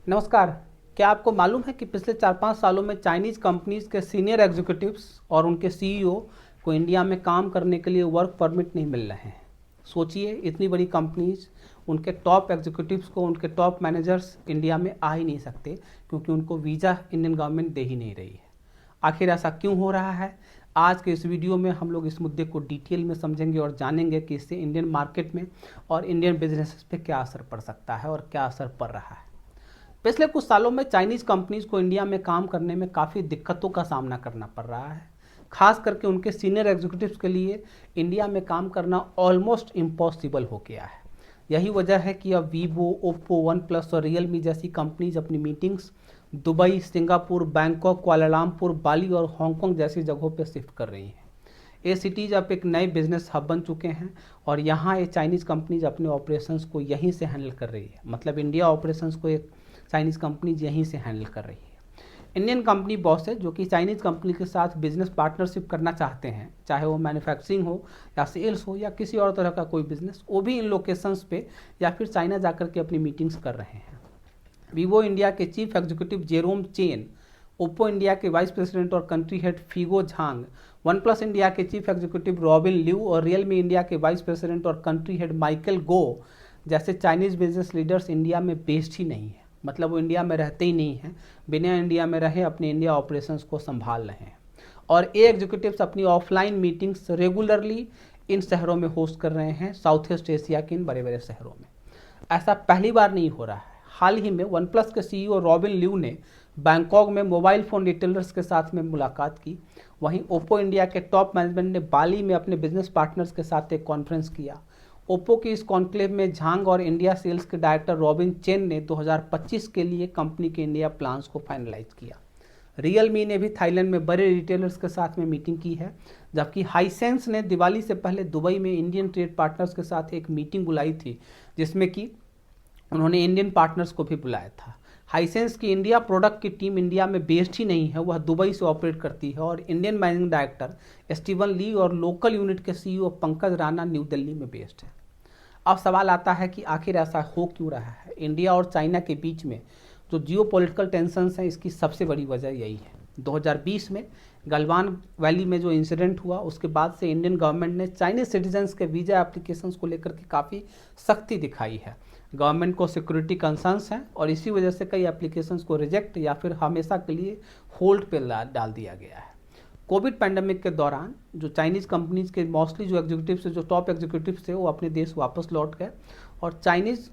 नमस्कार। क्या आपको मालूम है कि पिछले 4-5 सालों में चाइनीज़ कंपनीज के सीनियर एग्जीक्यूटिव्स और उनके सीईओ को इंडिया में काम करने के लिए वर्क परमिट नहीं मिल रहे हैं। सोचिए, इतनी बड़ी कंपनीज, उनके टॉप एग्जीक्यूटिव्स को, उनके टॉप मैनेजर्स इंडिया में आ ही नहीं सकते क्योंकि उनको वीज़ा इंडियन गवर्नमेंट दे ही नहीं रही है। आखिर ऐसा क्यों हो रहा है? आज के इस वीडियो में हम लोग इस मुद्दे को डिटेल में समझेंगे और जानेंगे कि इससे इंडियन मार्केट में और इंडियन बिजनेसेस पे क्या असर पड़ सकता है और क्या असर पड़ रहा है। पिछले कुछ सालों में चाइनीज़ कंपनीज को इंडिया में काम करने में काफ़ी दिक्कतों का सामना करना पड़ रहा है। खास करके उनके सीनियर एग्जीक्यूटिव्स के लिए इंडिया में काम करना ऑलमोस्ट इम्पॉसिबल हो गया है। यही वजह है कि अब वीवो, ओप्पो, वन प्लस और रियलमी जैसी कंपनीज अपनी meetings Dubai, Singapore, Bangkok, Kuala Lumpur, Bali और हांगकांग जैसी जगहों पर शिफ्ट कर रही हैं। ये सिटीज़ अब एक नए बिजनेस हब बन चुके हैं और यहाँ ये चाइनीज़ कंपनीज अपने ऑपरेशंस को यहीं से हैंडल कर रही है। मतलब इंडिया ऑपरेशंस को एक चाइनीज़ कंपनीज यहीं से हैंडल कर रही है। इंडियन कंपनी बॉस है जो कि चाइनीज़ कंपनी के साथ बिजनेस पार्टनरशिप करना चाहते हैं, चाहे वो मैन्युफैक्चरिंग हो या सेल्स हो या किसी और तरह का कोई बिजनेस, वो भी इन लोकेशंस पे या फिर चाइना जाकर के अपनी मीटिंग्स कर रहे हैं। वीवो इंडिया के chief executive Jerome Chen, Oppo India के वाइस प्रेसिडेंट और country head Figo Zhang, OnePlus India के चीफ एग्जीक्यूटिव रॉबिन लिू और रियलमी इंडिया के वाइस प्रेसिडेंट और कंट्री हेड माइकल गो जैसे चाइनीज़ बिजनेस लीडर्स इंडिया में based ही नहीं है। मतलब वो इंडिया में रहते ही नहीं हैं, बिना इंडिया में रहे अपने इंडिया ऑपरेशंस को संभाल रहे हैं। और ये एग्जीक्यूटिव्स अपनी ऑफलाइन मीटिंग्स रेगुलरली इन शहरों में होस्ट कर रहे हैं, साउथ ईस्ट एशिया के इन बड़े बड़े शहरों में। ऐसा पहली बार नहीं हो रहा है। हाल ही में वन प्लस के सीईओ रॉबिन लिू ने बैंकॉक में मोबाइल फ़ोन रिटेलर्स के साथ में मुलाकात की। वहीं ओप्पो इंडिया के टॉप मैनेजमेंट ने बाली में अपने बिजनेस पार्टनर्स के साथ एक कॉन्फ्रेंस किया। ओप्पो की इस कॉन्क्लेव में झांग और इंडिया सेल्स के डायरेक्टर रॉबिन चेन ने 2025 के लिए कंपनी के इंडिया प्लान्स को फाइनलाइज किया। रियलमी ने भी थाईलैंड में बड़े रिटेलर्स के साथ में मीटिंग की है, जबकि हाइसेंस ने दिवाली से पहले दुबई में इंडियन ट्रेड पार्टनर्स के साथ एक मीटिंग बुलाई थी, जिसमें कि उन्होंने इंडियन पार्टनर्स को भी बुलाया था। हाइसेंस की इंडिया प्रोडक्ट की टीम इंडिया में बेस्ड ही नहीं है, वह दुबई से ऑपरेट करती है और इंडियन मैनेजिंग डायरेक्टर स्टीवन ली और लोकल यूनिट के सीईओ पंकज राणा न्यू दिल्ली में बेस्ड है। अब सवाल आता है कि आखिर ऐसा हो क्यों रहा है। इंडिया और चाइना के बीच में जो जियोपॉलिटिकल टेंशन्स हैं, इसकी सबसे बड़ी वजह यही है। 2020 में गलवान वैली में जो इंसिडेंट हुआ, उसके बाद से इंडियन गवर्नमेंट ने चाइनीज सिटीजन्स के वीज़ा एप्लीकेशंस को लेकर के काफ़ी सख्ती दिखाई है। गवर्नमेंट को सिक्योरिटी कंसर्न्स हैं और इसी वजह से कई एप्लीकेशंस को रिजेक्ट या फिर हमेशा के लिए होल्ड पे डाल दिया गया है। कोविड पैंडमिक के दौरान जो चाइनीज़ कंपनीज के मोस्टली जो एग्जीक्यूटिव्स, जो टॉप एग्जीक्यूटिव्स थे, वो अपने देश वापस लौट गए और चाइनीज़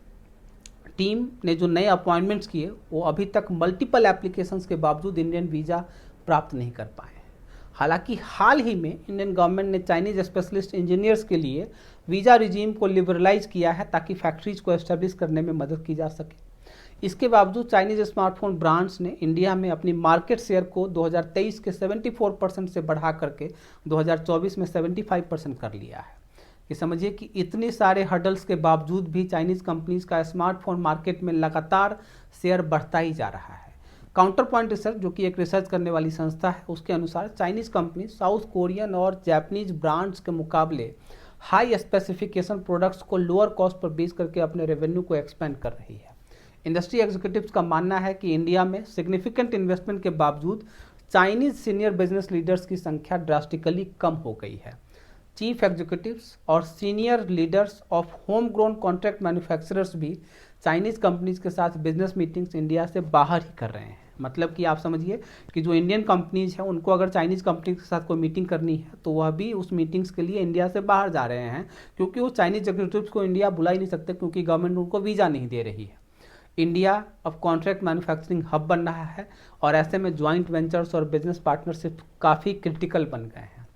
टीम ने जो नए अपॉइंटमेंट्स किए, वो अभी तक मल्टीपल एप्लीकेशंस के बावजूद इंडियन वीज़ा प्राप्त नहीं कर पाए। हालांकि हाल ही में इंडियन गवर्नमेंट ने चाइनीज़ स्पेशलिस्ट इंजीनियर्स के लिए वीज़ा रिजीम को लिबरलाइज किया है ताकि फैक्ट्रीज को एस्टेब्लिश करने में मदद की जा सके। इसके बावजूद चाइनीज़ स्मार्टफोन ब्रांड्स ने इंडिया में अपनी मार्केट शेयर को 2023 के 74% से बढ़ा करके 2024 में 75% कर लिया है। कि समझिए कि इतने सारे हर्डल्स के बावजूद भी चाइनीज़ कंपनीज का स्मार्टफोन मार्केट में लगातार शेयर बढ़ता ही जा रहा है। काउंटर पॉइंट रिसर्च, जो कि एक रिसर्च करने वाली संस्था है, उसके अनुसार चाइनीज़ कंपनी साउथ कोरियन और जापानीज ब्रांड्स के मुकाबले हाई स्पेसिफिकेशन प्रोडक्ट्स को लोअर कॉस्ट पर बेच करके अपने रेवेन्यू को एक्सपेंड कर रही है। इंडस्ट्री एग्जीक्यूटिव्स का मानना है कि इंडिया में सिग्निफिकेंट इन्वेस्टमेंट के बावजूद चाइनीज सीनियर बिजनेस लीडर्स की संख्या ड्रास्टिकली कम हो गई है। चीफ एग्जीक्यूटिव्स और senior leaders of home grown contract manufacturers भी चाइनीज़ कंपनीज के साथ बिजनेस मीटिंग्स इंडिया से बाहर ही कर रहे हैं। मतलब कि आप समझिए कि जो इंडियन कंपनीज हैं, उनको अगर चाइनीज़ कंपनी के साथ कोई मीटिंग करनी है तो वह भी उस मीटिंग्स के लिए इंडिया से बाहर जा रहे हैं, क्योंकि वो चाइनीज़ एग्जीक्यूटिव्स को इंडिया बुला ही नहीं सकते क्योंकि गवर्नमेंट उनको वीज़ा नहीं दे रही है। इंडिया अब कॉन्ट्रैक्ट मैन्युफैक्चरिंग हब बन रहा है और ऐसे में ज्वाइंट वेंचर्स और बिजनेस पार्टनरशिप काफ़ी क्रिटिकल बन गए हैं।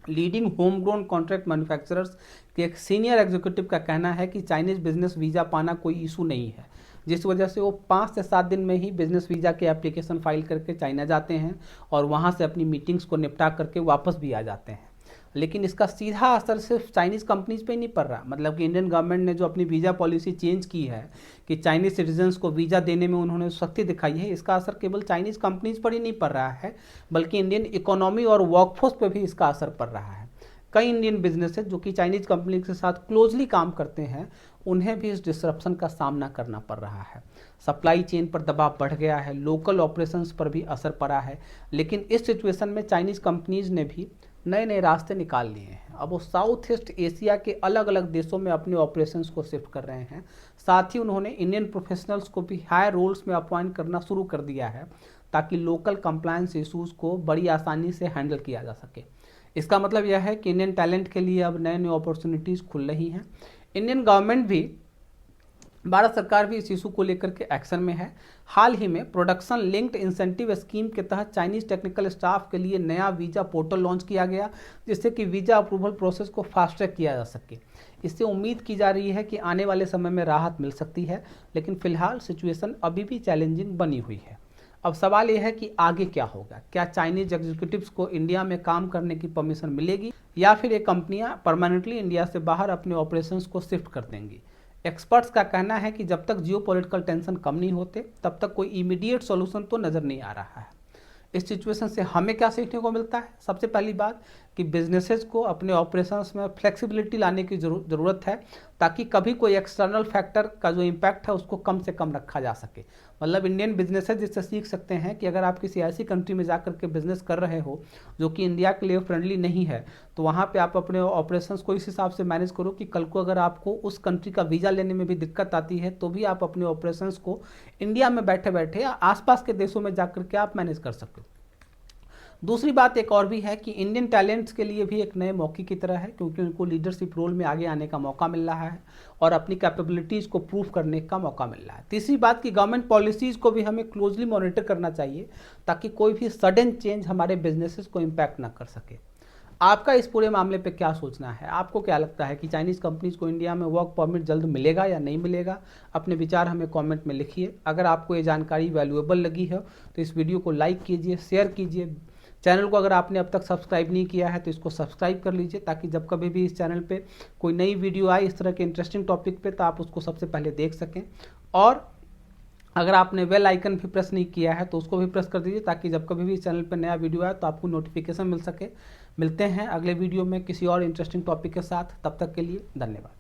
Leading home grown contract manufacturers के एक सीनियर एग्जीक्यूटिव का कहना है कि चाइनीज़ बिजनेस वीज़ा पाना कोई इशू नहीं है, जिस वजह से वो 5 से 7 दिन में ही बिजनेस वीज़ा के एप्लीकेशन फाइल करके चाइना जाते हैं और वहाँ से अपनी मीटिंग्स को निपटा करके वापस भी आ जाते हैं। लेकिन इसका सीधा असर सिर्फ चाइनीज़ कंपनीज पे ही नहीं पड़ रहा। मतलब कि इंडियन गवर्नमेंट ने जो अपनी वीज़ा पॉलिसी चेंज की है कि चाइनीज़ सिटीजन्स को वीज़ा देने में उन्होंने सख्ती दिखाई है, इसका असर केवल चाइनीज़ कंपनीज पर ही नहीं पड़ रहा है, बल्कि इंडियन इकोनॉमी और वर्कफोर्स पर भी इसका असर पड़ रहा है। कई इंडियन बिजनेसेस जो कि चाइनीज़ कंपनी के साथ क्लोजली काम करते हैं, उन्हें भी इस डिसरप्शन का सामना करना पड़ रहा है। सप्लाई चेन पर दबाव बढ़ गया है, लोकल ऑपरेशंस पर भी असर पड़ा है। लेकिन इस सिचुएशन में चाइनीज़ कंपनीज ने भी नए नए रास्ते निकाल लिए हैं। अब वो साउथ ईस्ट एशिया के अलग अलग देशों में अपने ऑपरेशंस को शिफ्ट कर रहे हैं। साथ ही उन्होंने इंडियन प्रोफेशनल्स को भी हाई रोल्स में अपॉइंट करना शुरू कर दिया है, ताकि लोकल कंप्लायंस इश्यूज़ को बड़ी आसानी से हैंडल किया जा सके। इसका मतलब यह है कि इंडियन टैलेंट के लिए अब नए नए अपॉर्चुनिटीज़ खुल रही हैं। इंडियन गवर्नमेंट भी, भारत सरकार भी इस इशू को लेकर के एक्शन में है। हाल ही में प्रोडक्शन लिंक्ड इंसेंटिव स्कीम के तहत चाइनीज टेक्निकल स्टाफ के लिए नया वीज़ा पोर्टल लॉन्च किया गया, जिससे कि वीज़ा अप्रूवल प्रोसेस को फास्ट ट्रैक किया जा सके। इससे उम्मीद की जा रही है कि आने वाले समय में राहत मिल सकती है, लेकिन फिलहाल सिचुएशन अभी भी चैलेंजिंग बनी हुई है। अब सवाल यह है कि आगे क्या होगा। क्या चाइनीज एग्जीक्यूटिव्स को इंडिया में काम करने की परमिशन मिलेगी, या फिर ये कंपनियां परमानेंटली इंडिया से बाहर अपने ऑपरेशंस को शिफ्ट कर देंगी। एक्सपर्ट्स का कहना है कि जब तक जियोपॉलिटिकल टेंशन कम नहीं होते, तब तक कोई इमीडिएट सॉल्यूशन तो नज़र नहीं आ रहा है। इस सिचुएशन से हमें क्या सीखने को मिलता है? सबसे पहली बात कि बिजनेसेस को अपने ऑपरेशंस में फ्लेक्सिबिलिटी लाने की ज़रूरत है, ताकि कभी कोई एक्सटर्नल फैक्टर का जो इम्पैक्ट है उसको कम से कम रखा जा सके। मतलब इंडियन बिजनेसेस जिससे सीख सकते हैं कि अगर आप किसी ऐसी कंट्री में जाकर के बिजनेस कर रहे हो जो कि इंडिया के लिए फ्रेंडली नहीं है, तो वहाँ पे आप अपने ऑपरेशंस को इस हिसाब से मैनेज करो कि कल को अगर आपको उस कंट्री का वीज़ा लेने में भी दिक्कत आती है, तो भी आप अपने ऑपरेशंस को इंडिया में बैठे बैठे या आसपास के देशों में जाकर के आप मैनेज कर सकते हो। दूसरी बात एक और भी है कि इंडियन टैलेंट्स के लिए भी एक नए मौके की तरह है, क्योंकि उनको लीडरशिप रोल में आगे आने का मौका मिल रहा है और अपनी कैपेबिलिटीज़ को प्रूव करने का मौका मिल रहा है। तीसरी बात कि गवर्नमेंट पॉलिसीज़ को भी हमें क्लोजली मॉनिटर करना चाहिए, ताकि कोई भी सडन चेंज हमारे बिजनेसेस को इम्पैक्ट ना कर सके। आपका इस पूरे मामले पे क्या सोचना है? आपको क्या लगता है कि चाइनीज़ कंपनीज को इंडिया में वर्क परमिट जल्द मिलेगा या नहीं मिलेगा? अपने विचार हमें कमेंट में लिखिए। अगर आपको ये जानकारी वैल्यूएबल लगी है तो इस वीडियो को लाइक कीजिए, शेयर कीजिए। चैनल को अगर आपने अब तक सब्सक्राइब नहीं किया है तो इसको सब्सक्राइब कर लीजिए, ताकि जब कभी भी इस चैनल पे कोई नई वीडियो आए इस तरह के इंटरेस्टिंग टॉपिक पे, तो आप उसको सबसे पहले देख सकें। और अगर आपने बेल आइकन भी प्रेस नहीं किया है तो उसको भी प्रेस कर दीजिए, ताकि जब कभी भी इस चैनल पर नया वीडियो आए तो आपको नोटिफिकेशन मिल सके। मिलते हैं अगले वीडियो में किसी और इंटरेस्टिंग टॉपिक के साथ। तब तक के लिए धन्यवाद।